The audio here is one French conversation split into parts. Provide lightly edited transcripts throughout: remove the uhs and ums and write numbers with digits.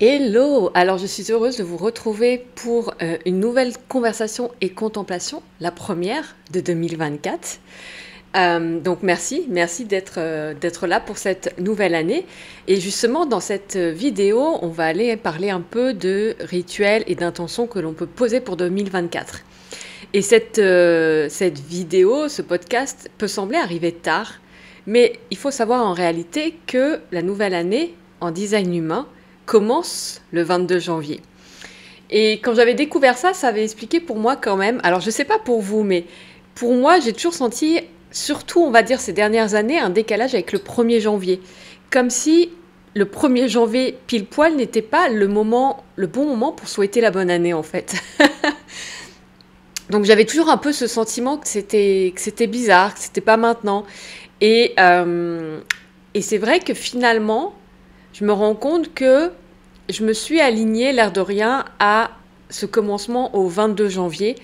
Hello! Alors je suis heureuse de vous retrouver pour une nouvelle conversation et contemplation, la première de 2024. Donc merci d'être là pour cette nouvelle année. Et justement, dans cette vidéo, on va aller parler un peu de rituels et d'intentions que l'on peut poser pour 2024. Et cette vidéo, ce podcast, peut sembler arriver tard, mais il faut savoir en réalité que la nouvelle année en design humain commence le 22 janvier. Et quand j'avais découvert ça, ça avait expliqué pour moi quand même, alors je sais pas pour vous, mais pour moi, j'ai toujours senti, surtout on va dire ces dernières années, un décalage avec le 1er janvier. Comme si le 1er janvier pile poil n'était pas le bon moment pour souhaiter la bonne année en fait. Donc j'avais toujours un peu ce sentiment que c'était bizarre, que c'était pas maintenant. Et c'est vrai que finalement, je me rends compte que je me suis alignée, l'air de rien, à ce commencement au 22 janvier.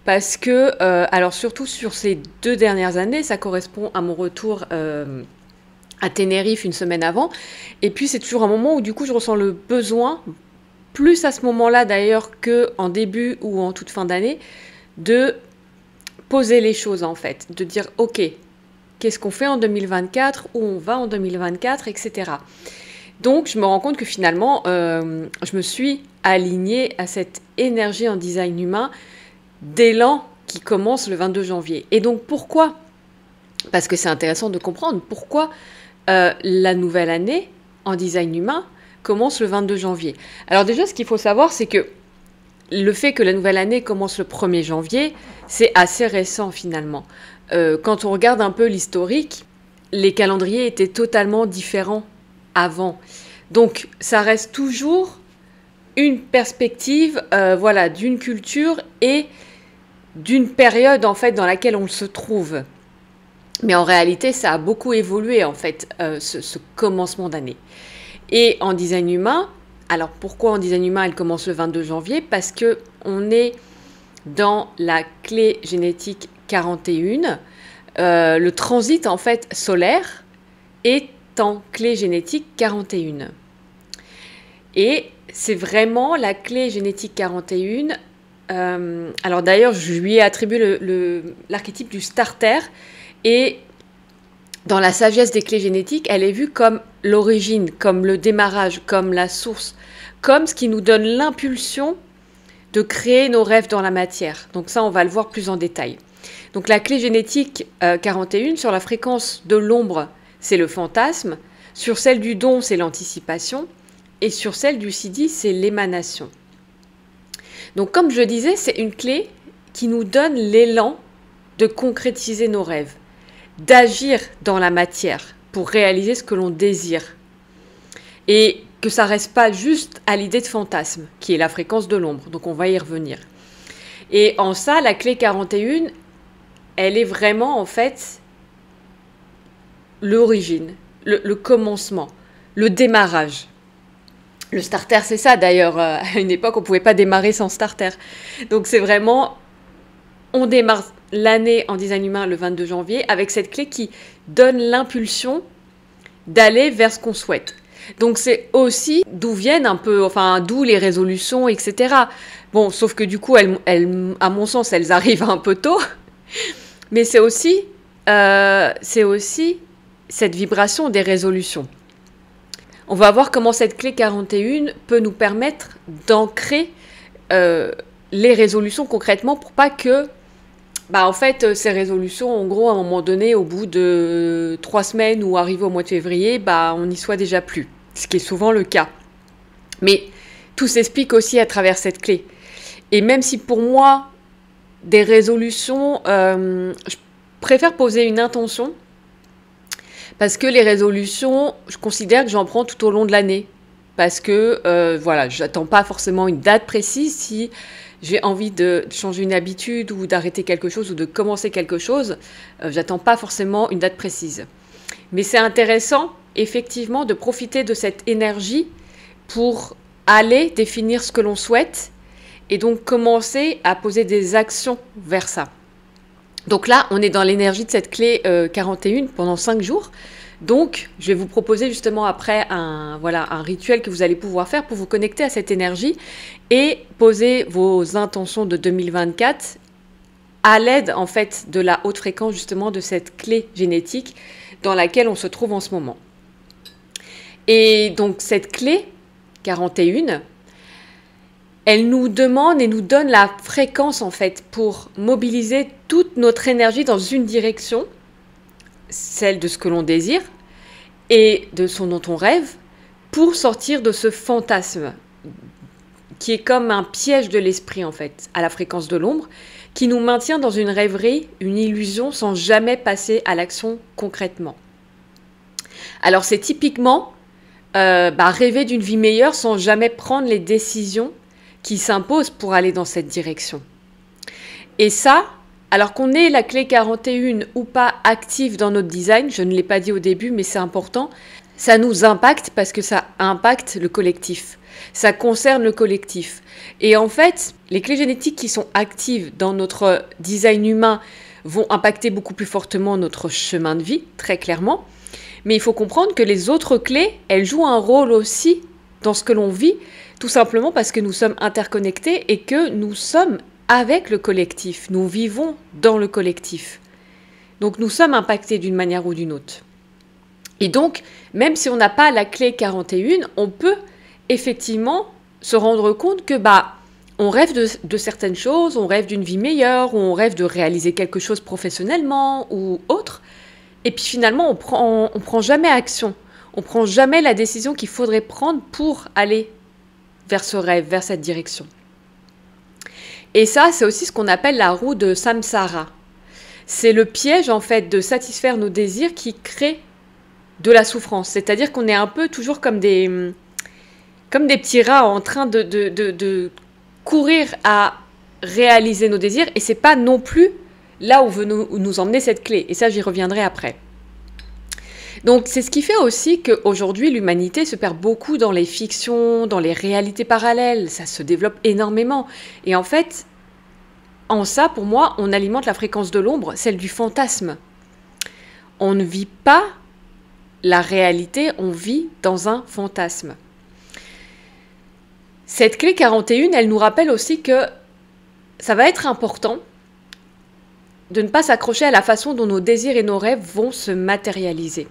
Parce que, alors surtout sur ces 2 dernières années, ça correspond à mon retour à Tenerife une semaine avant. Et puis c'est toujours un moment où du coup je ressens le besoin, plus à ce moment-là d'ailleurs qu'en début ou en toute fin d'année, de poser les choses en fait. De dire ok, qu'est-ce qu'on fait en 2024, où on va en 2024, etc. Donc, je me rends compte que finalement, je me suis alignée à cette énergie en design humain d'élan qui commence le 22 janvier. Et donc, pourquoi? Parce que c'est intéressant de comprendre pourquoi la nouvelle année en design humain commence le 22 janvier. Alors déjà, ce qu'il faut savoir, c'est que le fait que la nouvelle année commence le 1er janvier, c'est assez récent finalement. Quand on regarde un peu l'historique, les calendriers étaient totalement différents avant. Donc, ça reste toujours une perspective, voilà, d'une culture et d'une période en fait dans laquelle on se trouve. Mais en réalité, ça a beaucoup évolué en fait, ce commencement d'année. Et en design humain, alors pourquoi en design humain elle commence le 22 janvier? Parce que on est dans la clé génétique 41, le transit en fait solaire est en clé génétique 41. Et c'est vraiment la clé génétique 41. Alors d'ailleurs, je lui ai attribué l'archétype du starter. Et dans la sagesse des clés génétiques, elle est vue comme l'origine, comme le démarrage, comme la source, comme ce qui nous donne l'impulsion de créer nos rêves dans la matière. Donc ça, on va le voir plus en détail. Donc la clé génétique 41, sur la fréquence de l'ombre, c'est le fantasme. Sur celle du don, c'est l'anticipation. Et sur celle du Siddhi, c'est l'émanation. Donc comme je disais, c'est une clé qui nous donne l'élan de concrétiser nos rêves, d'agir dans la matière pour réaliser ce que l'on désire. Et que ça ne reste pas juste à l'idée de fantasme, qui est la fréquence de l'ombre. Donc on va y revenir. Et en ça, la clé 41, elle est vraiment en fait l'origine, le commencement, le démarrage. Le starter, c'est ça d'ailleurs. À une époque, on ne pouvait pas démarrer sans starter. Donc c'est vraiment, on démarre l'année en design humain le 22 janvier avec cette clé qui donne l'impulsion d'aller vers ce qu'on souhaite. Donc c'est aussi d'où viennent un peu, enfin d'où les résolutions, etc. Bon, sauf que du coup, elles, à mon sens, elles arrivent un peu tôt. Mais c'est aussi cette vibration des résolutions. On va voir comment cette clé 41 peut nous permettre d'ancrer les résolutions concrètement pour pas que, en fait, ces résolutions, en gros, à un moment donné, au bout de 3 semaines ou arrivé au mois de février, on n'y soit déjà plus. Ce qui est souvent le cas. Mais tout s'explique aussi à travers cette clé. Et même si pour moi, des résolutions, je préfère poser une intention. Parce que les résolutions, je considère que j'en prends tout au long de l'année. Parce que, voilà, je n'attends pas forcément une date précise. Si j'ai envie de changer une habitude ou d'arrêter quelque chose ou de commencer quelque chose, j'attends pas forcément une date précise. Mais c'est intéressant, effectivement, de profiter de cette énergie pour aller définir ce que l'on souhaite et donc commencer à poser des actions vers ça. Donc là, on est dans l'énergie de cette clé 41 pendant 5 jours. Donc, je vais vous proposer justement après voilà, un rituel que vous allez pouvoir faire pour vous connecter à cette énergie et poser vos intentions de 2024 à l'aide en fait de la haute fréquence justement de cette clé génétique dans laquelle on se trouve en ce moment. Et donc cette clé 41, elle nous demande et nous donne la fréquence en fait pour mobiliser toute notre énergie dans une direction, celle de ce que l'on désire et de ce dont on rêve, pour sortir de ce fantasme qui est comme un piège de l'esprit en fait, à la fréquence de l'ombre, qui nous maintient dans une rêverie, une illusion, sans jamais passer à l'action concrètement. Alors c'est typiquement rêver d'une vie meilleure sans jamais prendre les décisions qui s'imposent pour aller dans cette direction. Et ça, alors qu'on ait la clé 41 ou pas active dans notre design, je ne l'ai pas dit au début, mais c'est important, ça nous impacte parce que ça impacte le collectif. Ça concerne le collectif. Et en fait, les clés génétiques qui sont actives dans notre design humain vont impacter beaucoup plus fortement notre chemin de vie, très clairement. Mais il faut comprendre que les autres clés, elles jouent un rôle aussi dans ce que l'on vit, tout simplement parce que nous sommes interconnectés et que nous sommes avec le collectif. Nous vivons dans le collectif. Donc nous sommes impactés d'une manière ou d'une autre. Et donc, même si on n'a pas la clé 41, on peut effectivement se rendre compte que on rêve de certaines choses, on rêve d'une vie meilleure, ou on rêve de réaliser quelque chose professionnellement ou autre. Et puis finalement, on prend jamais action. On prend jamais la décision qu'il faudrait prendre pour aller vers ce rêve, vers cette direction. Et ça, c'est aussi ce qu'on appelle la roue de Samsara. C'est le piège, en fait, de satisfaire nos désirs qui crée de la souffrance. C'est-à-dire qu'on est un peu toujours comme des petits rats en train de courir à réaliser nos désirs. Et c'est pas non plus là où veut nous emmener cette clé. Et ça, j'y reviendrai après. Donc, c'est ce qui fait aussi qu'aujourd'hui, l'humanité se perd beaucoup dans les fictions, dans les réalités parallèles. Ça se développe énormément. Et en fait, en ça, pour moi, on alimente la fréquence de l'ombre, celle du fantasme. On ne vit pas la réalité, on vit dans un fantasme. Cette clé 41, elle nous rappelle aussi que ça va être important de ne pas s'accrocher à la façon dont nos désirs et nos rêves vont se matérialiser.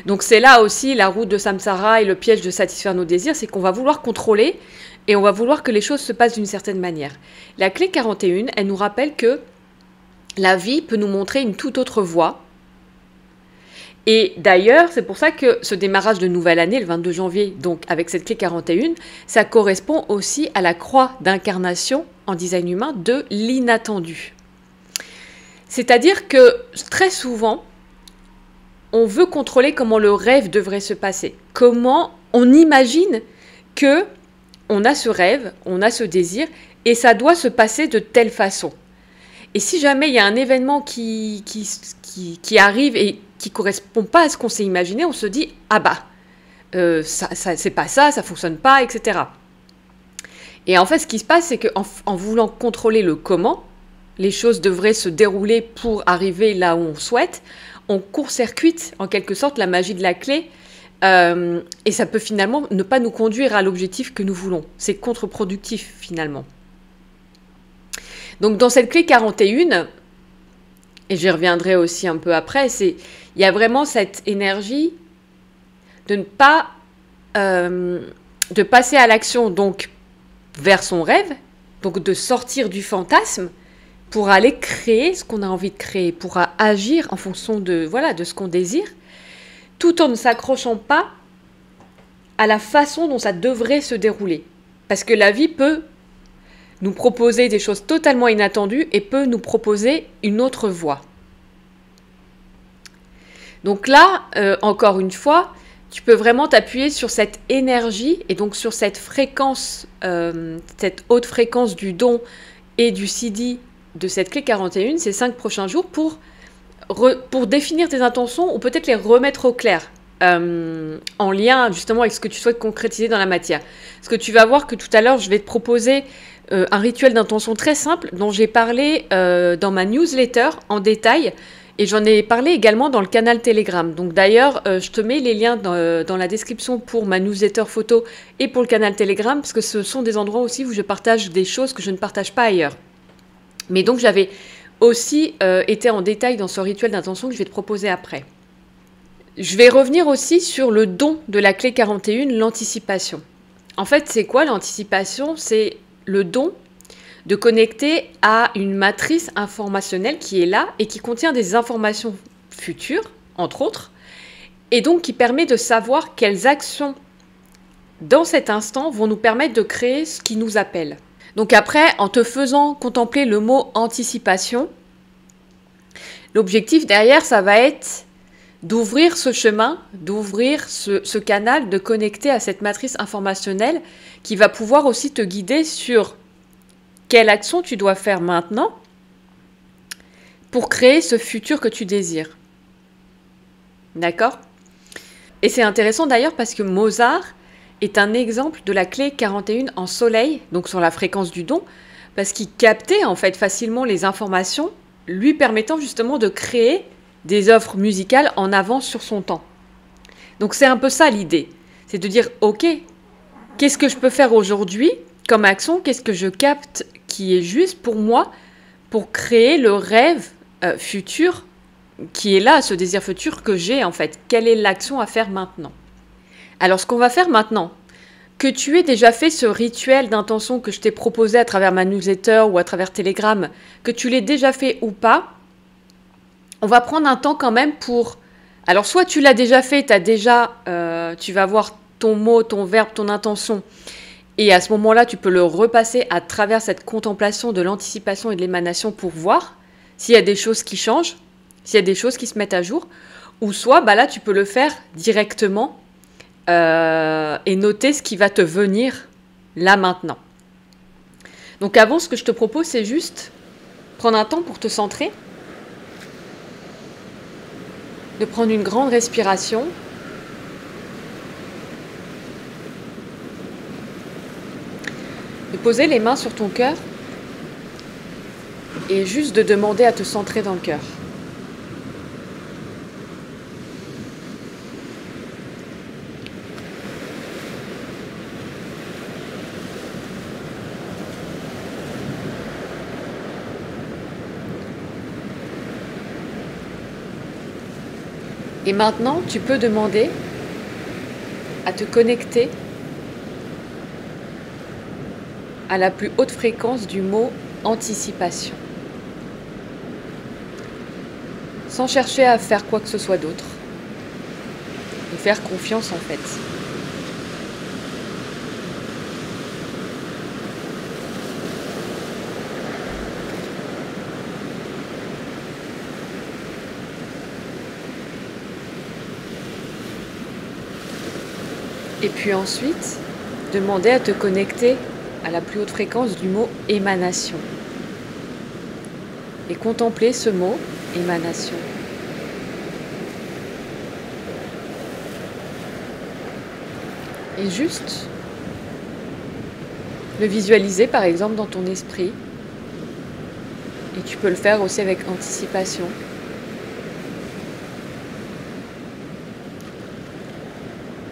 Donc c'est là aussi la route de Samsara et le piège de satisfaire nos désirs, c'est qu'on va vouloir contrôler et on va vouloir que les choses se passent d'une certaine manière. La clé 41, elle nous rappelle que la vie peut nous montrer une toute autre voie. Et d'ailleurs, c'est pour ça que ce démarrage de nouvelle année, le 22 janvier, donc avec cette clé 41, ça correspond aussi à la croix d'incarnation en design humain de l'inattendu. C'est-à-dire que très souvent, on veut contrôler comment le rêve devrait se passer. Comment on imagine que on a ce rêve, on a ce désir, et ça doit se passer de telle façon. Et si jamais il y a un événement qui arrive et qui ne correspond pas à ce qu'on s'est imaginé, on se dit « Ah c'est pas ça, ça ne fonctionne pas, etc. » Et en fait, ce qui se passe, c'est qu'en voulant contrôler le comment, les choses devraient se dérouler pour arriver là où on souhaite, on court-circuite en quelque sorte la magie de la clé et ça peut finalement ne pas nous conduire à l'objectif que nous voulons. C'est contre-productif finalement. Donc dans cette clé 41, et j'y reviendrai aussi un peu après, il y a vraiment cette énergie de ne pas de passer à l'action donc vers son rêve, donc de sortir du fantasme pour aller créer ce qu'on a envie de créer, pour agir en fonction de ce qu'on désire, tout en ne s'accrochant pas à la façon dont ça devrait se dérouler. Parce que la vie peut nous proposer des choses totalement inattendues et peut nous proposer une autre voie. Donc là, encore une fois, tu peux vraiment t'appuyer sur cette énergie et donc sur cette fréquence, cette haute fréquence du don et du CD de cette clé 41, ces 5 prochains jours, pour définir tes intentions ou peut-être les remettre au clair en lien justement avec ce que tu souhaites concrétiser dans la matière. Parce que tu vas voir que tout à l'heure, je vais te proposer un rituel d'intention très simple dont j'ai parlé dans ma newsletter en détail Et j'en ai parlé également dans le canal Telegram. Donc d'ailleurs, je te mets les liens dans la description pour ma newsletter photo et pour le canal Telegram, parce que ce sont des endroits aussi où je partage des choses que je ne partage pas ailleurs. Mais donc j'avais aussi été en détail dans ce rituel d'intention que je vais te proposer après. Je vais revenir aussi sur le don de la clé 41, l'anticipation. En fait, c'est quoi l'anticipation? C'est le don de connecter à une matrice informationnelle qui est là et qui contient des informations futures, entre autres, et donc qui permet de savoir quelles actions dans cet instant vont nous permettre de créer ce qui nous appelle. Donc après, en te faisant contempler le mot anticipation, l'objectif derrière, ça va être d'ouvrir ce chemin, d'ouvrir ce canal, de connecter à cette matrice informationnelle qui va pouvoir aussi te guider sur quelle action tu dois faire maintenant pour créer ce futur que tu désires. D'accord? Et c'est intéressant d'ailleurs parce que Mozart est un exemple de la clé 41 en soleil, donc sur la fréquence du don, parce qu'il captait en fait facilement les informations, lui permettant justement de créer des œuvres musicales en avance sur son temps. Donc c'est un peu ça l'idée, c'est de dire ok, qu'est-ce que je peux faire aujourd'hui comme action, qu'est-ce que je capte qui est juste pour moi, pour créer le rêve futur qui est là, ce désir futur que j'ai en fait. Quelle est l'action à faire maintenant? Alors ce qu'on va faire maintenant, que tu aies déjà fait ce rituel d'intention que je t'ai proposé à travers ma newsletter ou à travers Telegram, que tu l'aies déjà fait ou pas, on va prendre un temps quand même pour... Alors soit tu l'as déjà fait, tu vas voir ton mot, ton verbe, ton intention, et à ce moment-là, tu peux le repasser à travers cette contemplation de l'anticipation et de l'émanation pour voir s'il y a des choses qui changent, s'il y a des choses qui se mettent à jour, ou soit là, tu peux le faire directement et noter ce qui va te venir là maintenant. Donc avant, ce que je te propose, c'est juste prendre un temps pour te centrer, de prendre une grande respiration, de poser les mains sur ton cœur et juste de demander à te centrer dans le cœur. Et maintenant, tu peux demander à te connecter à la plus haute fréquence du mot anticipation, sans chercher à faire quoi que ce soit d'autre, et faire confiance en fait. Et puis ensuite, demander à te connecter à la plus haute fréquence du mot émanation. Et contempler ce mot émanation. Et juste le visualiser par exemple dans ton esprit. Et tu peux le faire aussi avec anticipation.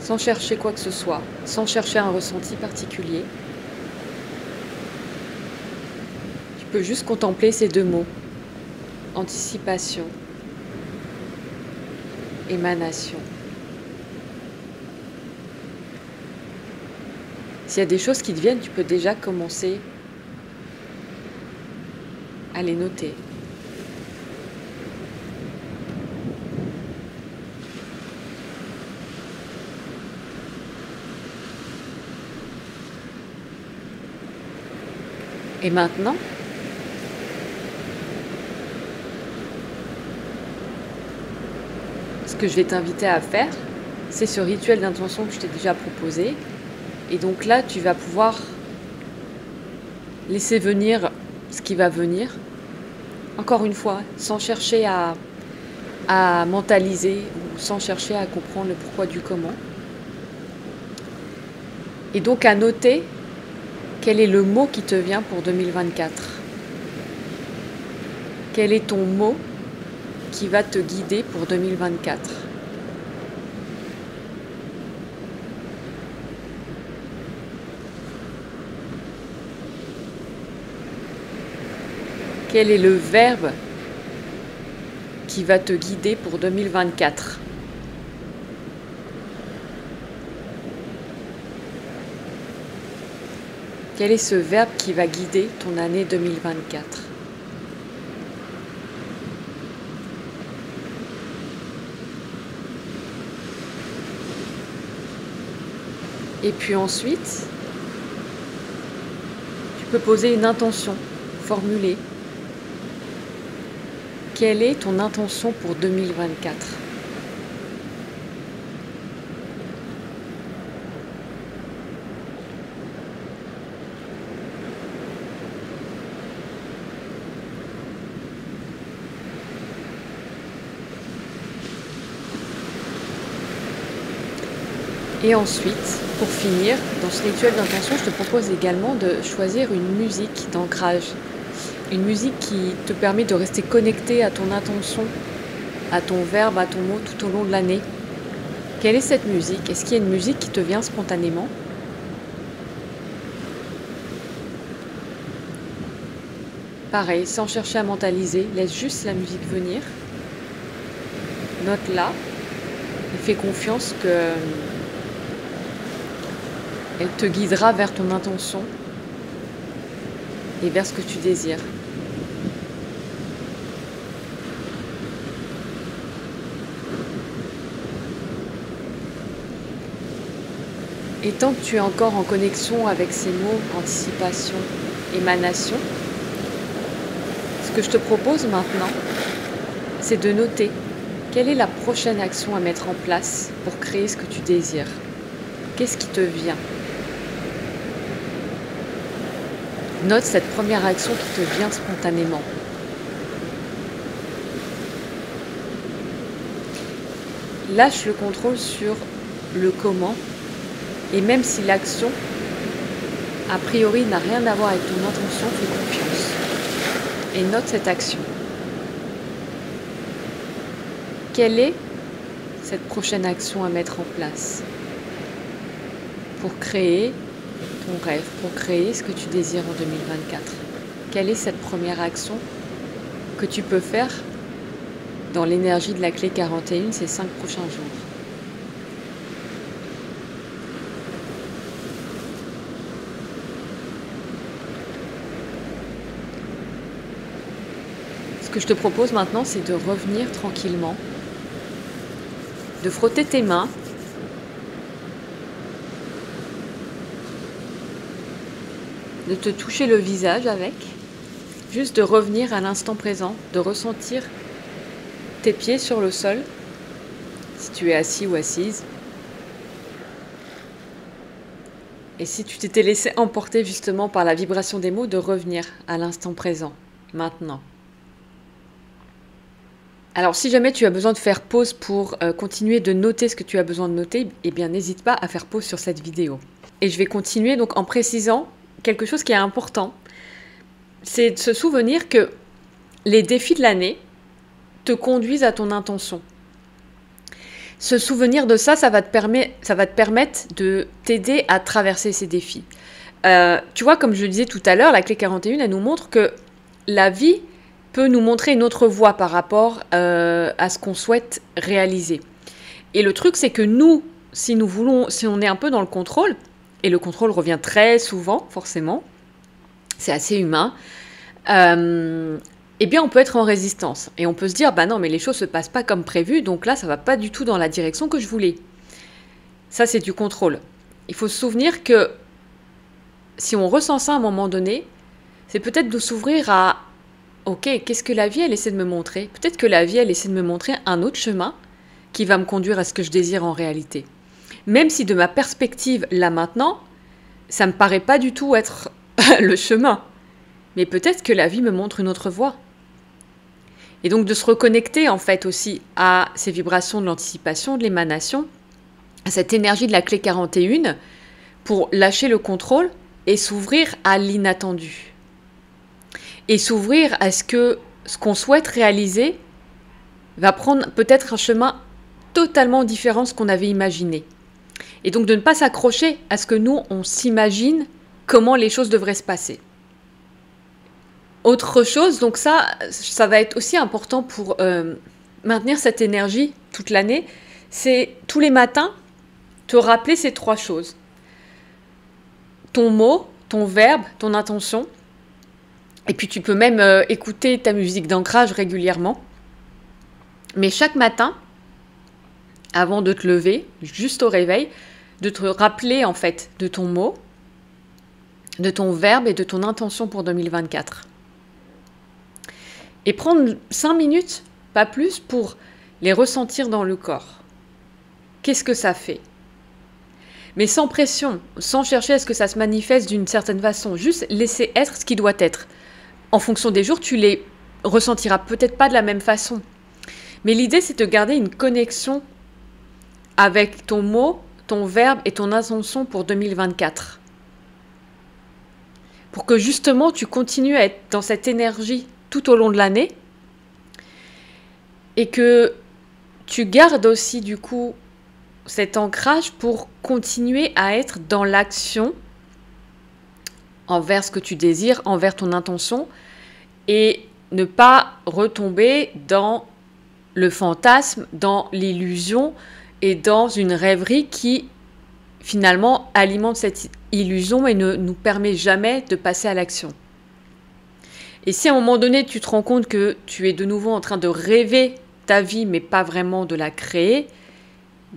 Sans chercher quoi que ce soit, sans chercher un ressenti particulier. Tu peux juste contempler ces deux mots, anticipation, émanation. S'il y a des choses qui te viennent, tu peux déjà commencer à les noter. Et maintenant, ce que je vais t'inviter à faire, c'est ce rituel d'intention que je t'ai déjà proposé. Et donc là, tu vas pouvoir laisser venir ce qui va venir. Encore une fois, sans chercher à mentaliser ou sans chercher à comprendre le pourquoi du comment. Et donc à noter quel est le mot qui te vient pour 2024. Quel est ton mot qui va te guider pour 2024? Quel est le verbe qui va te guider pour 2024? Quel est ce verbe qui va guider ton année 2024? Et puis ensuite, tu peux poser une intention, formuler. Quelle est ton intention pour 2024? Et ensuite, pour finir, dans ce rituel d'intention, je te propose également de choisir une musique d'ancrage. Une musique qui te permet de rester connecté à ton intention, à ton verbe, à ton mot tout au long de l'année. Quelle est cette musique? Est-ce qu'il y a une musique qui te vient spontanément? Pareil, sans chercher à mentaliser, laisse juste la musique venir. Note-la et fais confiance que elle te guidera vers ton intention et vers ce que tu désires. Et tant que tu es encore en connexion avec ces mots, anticipation, émanation, ce que je te propose maintenant, c'est de noter quelle est la prochaine action à mettre en place pour créer ce que tu désires. Qu'est-ce qui te vient? Note cette première action qui te vient spontanément. Lâche le contrôle sur le comment, et même si l'action, a priori, n'a rien à voir avec ton intention, fais confiance. Et note cette action. Quelle est cette prochaine action à mettre en place pour créer ton rêve, pour créer ce que tu désires en 2024? Quelle est cette première action que tu peux faire dans l'énergie de la clé 41 ces 5 prochains jours? Ce que je te propose maintenant, c'est de revenir tranquillement, de frotter tes mains, de te toucher le visage avec, juste de revenir à l'instant présent, de ressentir tes pieds sur le sol, si tu es assis ou assise. Et si tu t'étais laissé emporter justement par la vibration des mots, de revenir à l'instant présent, maintenant. Alors si jamais tu as besoin de faire pause pour continuer de noter ce que tu as besoin de noter, eh bien n'hésite pas à faire pause sur cette vidéo. Et je vais continuer donc en précisant quelque chose qui est important, c'est de se souvenir que les défis de l'année te conduisent à ton intention. Se souvenir de ça, ça va te permettre de t'aider à traverser ces défis. Tu vois, comme je le disais tout à l'heure, la clé 41, elle nous montre que la vie peut nous montrer une autre voie par rapport à ce qu'on souhaite réaliser. Et le truc, c'est que nous, si on est un peu dans le contrôle, et le contrôle revient très souvent, forcément, c'est assez humain, eh bien on peut être en résistance. Et on peut se dire, bah non, mais les choses ne se passent pas comme prévu, donc là, ça ne va pas du tout dans la direction que je voulais. Ça, c'est du contrôle. Il faut se souvenir que si on ressent ça à un moment donné, c'est peut-être de s'ouvrir à, ok, qu'est-ce que la vie, elle essaie de me montrer? Peut-être que la vie, elle essaie de me montrer un autre chemin qui va me conduire à ce que je désire en réalité. Même si de ma perspective, là maintenant, ça ne me paraît pas du tout être le chemin. Mais peut-être que la vie me montre une autre voie. Et donc de se reconnecter en fait aussi à ces vibrations de l'anticipation, de l'émanation, à cette énergie de la clé 41 pour lâcher le contrôle et s'ouvrir à l'inattendu. Et s'ouvrir à ce qu'on souhaite réaliser va prendre peut-être un chemin totalement différent de ce qu'on avait imaginé. Et donc de ne pas s'accrocher à ce que nous, on s'imagine comment les choses devraient se passer. Autre chose, donc ça va être aussi important pour maintenir cette énergie toute l'année, c'est tous les matins te rappeler ces 3 choses. Ton mot, ton verbe, ton intention. Et puis tu peux même écouter ta musique d'ancrage régulièrement. Mais chaque matin, avant de te lever, juste au réveil, de te rappeler en fait de ton mot, de ton verbe et de ton intention pour 2024. Et prendre 5 minutes, pas plus, pour les ressentir dans le corps. Qu'est-ce que ça fait? Mais sans pression, sans chercher à ce que ça se manifeste d'une certaine façon. Juste laisser être ce qui doit être. En fonction des jours, tu les ressentiras peut-être pas de la même façon. Mais l'idée, c'est de garder une connexion avec ton mot, ton verbe et ton intention pour 2024. Pour que justement, tu continues à être dans cette énergie tout au long de l'année. Et que tu gardes aussi, du coup, cet ancrage pour continuer à être dans l'action envers ce que tu désires, envers ton intention, et ne pas retomber dans le fantasme, dans l'illusion et dans une rêverie qui finalement alimente cette illusion et ne nous permet jamais de passer à l'action. Et si à un moment donné tu te rends compte que tu es de nouveau en train de rêver ta vie mais pas vraiment de la créer,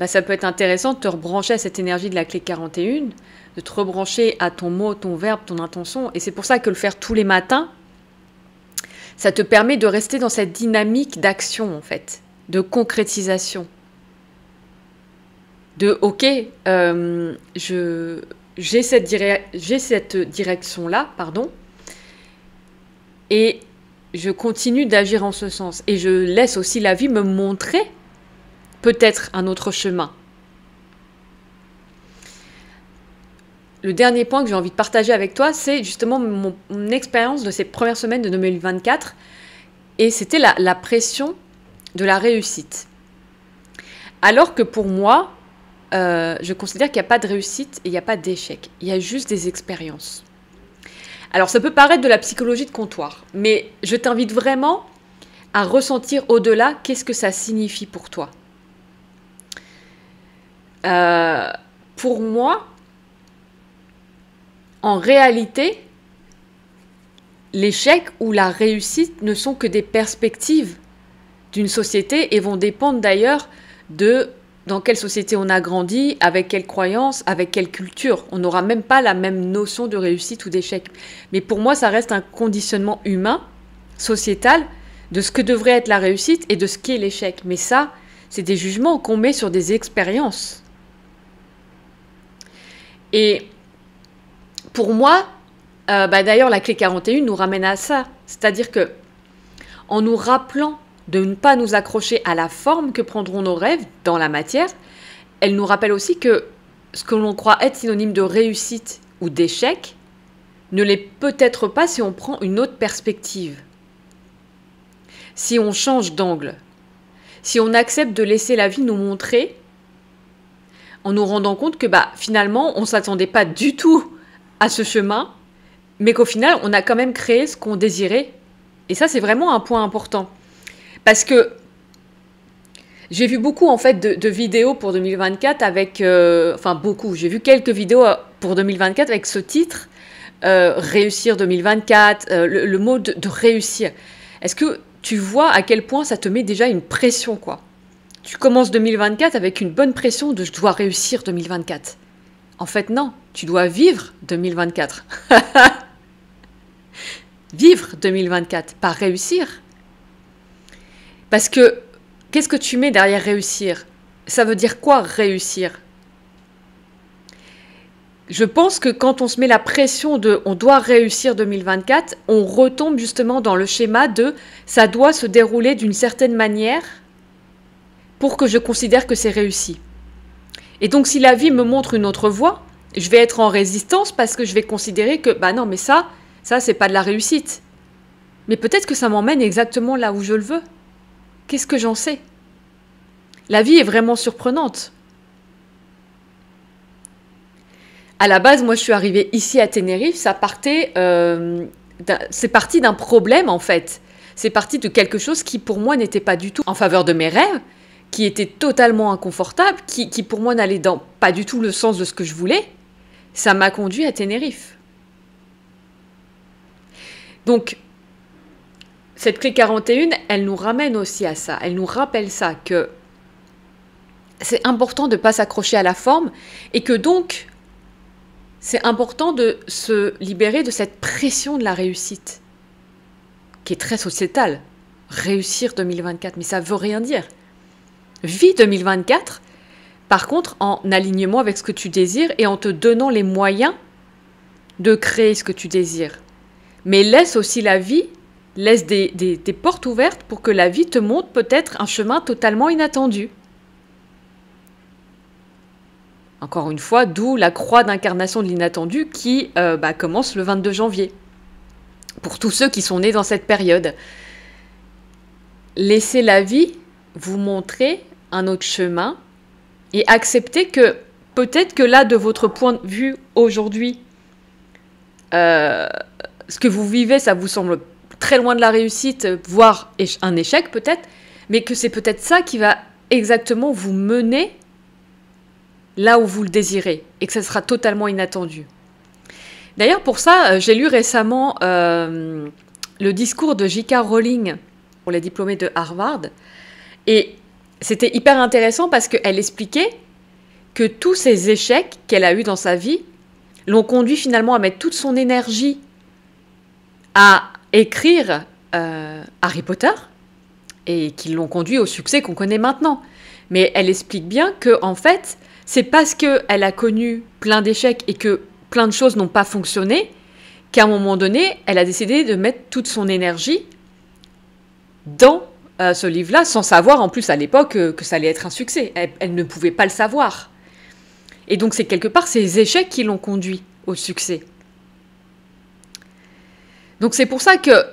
ça peut être intéressant de te rebrancher à cette énergie de la clé 41, de te rebrancher à ton mot, ton verbe, ton intention. Et c'est pour ça que le faire tous les matins, ça te permet de rester dans cette dynamique d'action, en fait, de concrétisation. De « ok, j'ai cette direction-là, et je continue d'agir en ce sens. Et je laisse aussi la vie me montrer peut-être un autre chemin. » Le dernier point que j'ai envie de partager avec toi, c'est justement mon expérience de ces premières semaines de 2024. Et c'était la pression de la réussite. Alors que pour moi, je considère qu'il n'y a pas de réussite et il n'y a pas d'échec. Il y a juste des expériences. Alors ça peut paraître de la psychologie de comptoir, mais je t'invite vraiment à ressentir au-delà qu'est-ce que ça signifie pour toi. Pour moi, en réalité, l'échec ou la réussite ne sont que des perspectives d'une société et vont dépendre d'ailleurs de dans quelle société on a grandi, avec quelles croyances, avec quelle culture. On n'aura même pas la même notion de réussite ou d'échec. Mais pour moi, ça reste un conditionnement humain, sociétal, de ce que devrait être la réussite et de ce qu'est l'échec. Mais ça, c'est des jugements qu'on met sur des expériences. Et pour moi, d'ailleurs, la clé 41 nous ramène à ça. C'est-à-dire que, en nous rappelant de ne pas nous accrocher à la forme que prendront nos rêves dans la matière, elle nous rappelle aussi que ce que l'on croit être synonyme de réussite ou d'échec ne l'est peut-être pas si on prend une autre perspective. Si on change d'angle, si on accepte de laisser la vie nous montrer, en nous rendant compte que finalement, on ne s'attendait pas du tout à ce chemin, mais qu'au final, on a quand même créé ce qu'on désirait. Et ça, c'est vraiment un point important. Parce que j'ai vu beaucoup en fait de vidéos pour 2024 avec... beaucoup. J'ai vu quelques vidéos pour 2024 avec ce titre, réussir 2024, le mot de réussir. Est-ce que tu vois à quel point ça te met déjà une pression, quoi? Tu commences 2024 avec une bonne pression de « je dois réussir 2024 ». En fait, non, tu dois vivre 2024. Vivre 2024, pas réussir. Parce que, qu'est-ce que tu mets derrière réussir? Ça veut dire quoi réussir? Je pense que quand on se met la pression de « on doit réussir 2024 », on retombe justement dans le schéma de « ça doit se dérouler d'une certaine manière pour que je considère que c'est réussi ». Et donc, si la vie me montre une autre voie, je vais être en résistance parce que je vais considérer que « non, mais ça, c'est pas de la réussite ». Mais peut-être que ça m'emmène exactement là où je le veux. Qu'est-ce que j'en sais? La vie est vraiment surprenante. À la base, moi, je suis arrivée ici à Tenerife, c'est parti d'un problème, en fait. C'est parti de quelque chose qui, pour moi, n'était pas du tout en faveur de mes rêves, qui était totalement inconfortable, qui pour moi, n'allait dans pas du tout le sens de ce que je voulais. Ça m'a conduit à Tenerife. Donc, cette clé 41, elle nous ramène aussi à ça. Elle nous rappelle ça, que c'est important de ne pas s'accrocher à la forme et que donc, c'est important de se libérer de cette pression de la réussite, qui est très sociétale. Réussir 2024, mais ça ne veut rien dire. Vis 2024, par contre, en alignement avec ce que tu désires et en te donnant les moyens de créer ce que tu désires. Mais laisse aussi la vie, laisse des portes ouvertes pour que la vie te montre peut-être un chemin totalement inattendu. Encore une fois, d'où la croix d'incarnation de l'inattendu qui commence le 22 janvier. Pour tous ceux qui sont nés dans cette période. Laissez la vie vous montrer un autre chemin et acceptez que peut-être que là, de votre point de vue aujourd'hui, ce que vous vivez, ça vous semble très loin de la réussite, voire un échec peut-être, mais que c'est peut-être ça qui va exactement vous mener là où vous le désirez, et que ça sera totalement inattendu. D'ailleurs, pour ça, j'ai lu récemment le discours de J.K. Rowling pour les diplômés de Harvard, et c'était hyper intéressant parce qu'elle expliquait que tous ces échecs qu'elle a eus dans sa vie l'ont conduit finalement à mettre toute son énergie à écrire Harry Potter, et qui l'ont conduit au succès qu'on connaît maintenant. Mais elle explique bien que, en fait, c'est parce qu'elle a connu plein d'échecs et que plein de choses n'ont pas fonctionné qu'à un moment donné, elle a décidé de mettre toute son énergie dans ce livre-là, sans savoir en plus à l'époque que ça allait être un succès. Elle ne pouvait pas le savoir. Et donc c'est quelque part ces échecs qui l'ont conduit au succès. Donc c'est pour ça que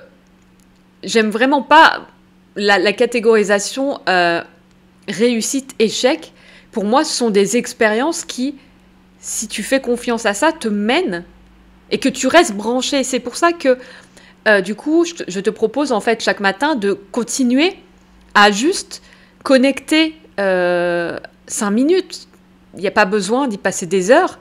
j'aime vraiment pas la catégorisation réussite-échec. Pour moi, ce sont des expériences qui, si tu fais confiance à ça, te mènent et que tu restes branché. C'est pour ça que, du coup, je te propose en fait chaque matin de continuer à juste connecter 5 minutes. Il n'y a pas besoin d'y passer des heures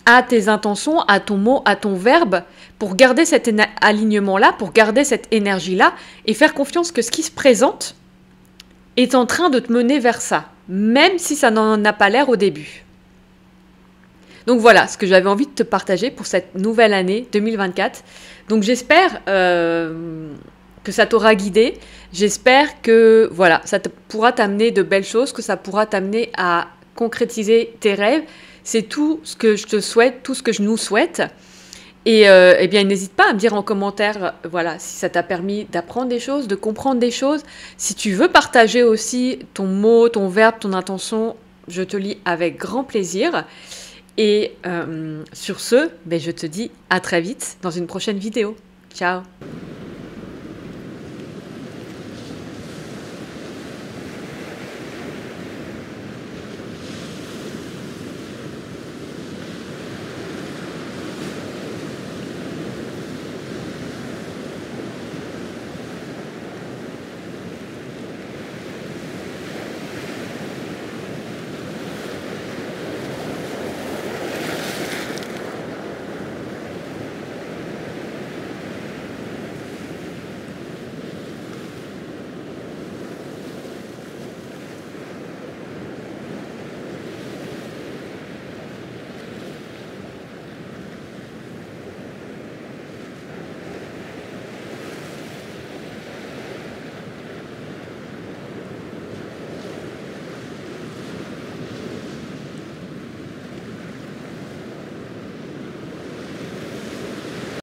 à tes intentions, à ton mot, à ton verbe, pour garder cet alignement-là, pour garder cette énergie-là et faire confiance que ce qui se présente est en train de te mener vers ça, même si ça n'en a pas l'air au début. Donc voilà ce que j'avais envie de te partager pour cette nouvelle année 2024. Donc j'espère que ça t'aura guidé. J'espère que voilà, ça pourra t'amener de belles choses, que ça pourra t'amener à concrétiser tes rêves. C'est tout ce que je te souhaite, tout ce que je nous souhaite. Et eh bien, n'hésite pas à me dire en commentaire, voilà, si ça t'a permis d'apprendre des choses, de comprendre des choses. Si tu veux partager aussi ton mot, ton verbe, ton intention, je te lis avec grand plaisir. Et sur ce, ben, je te dis à très vite dans une prochaine vidéo. Ciao!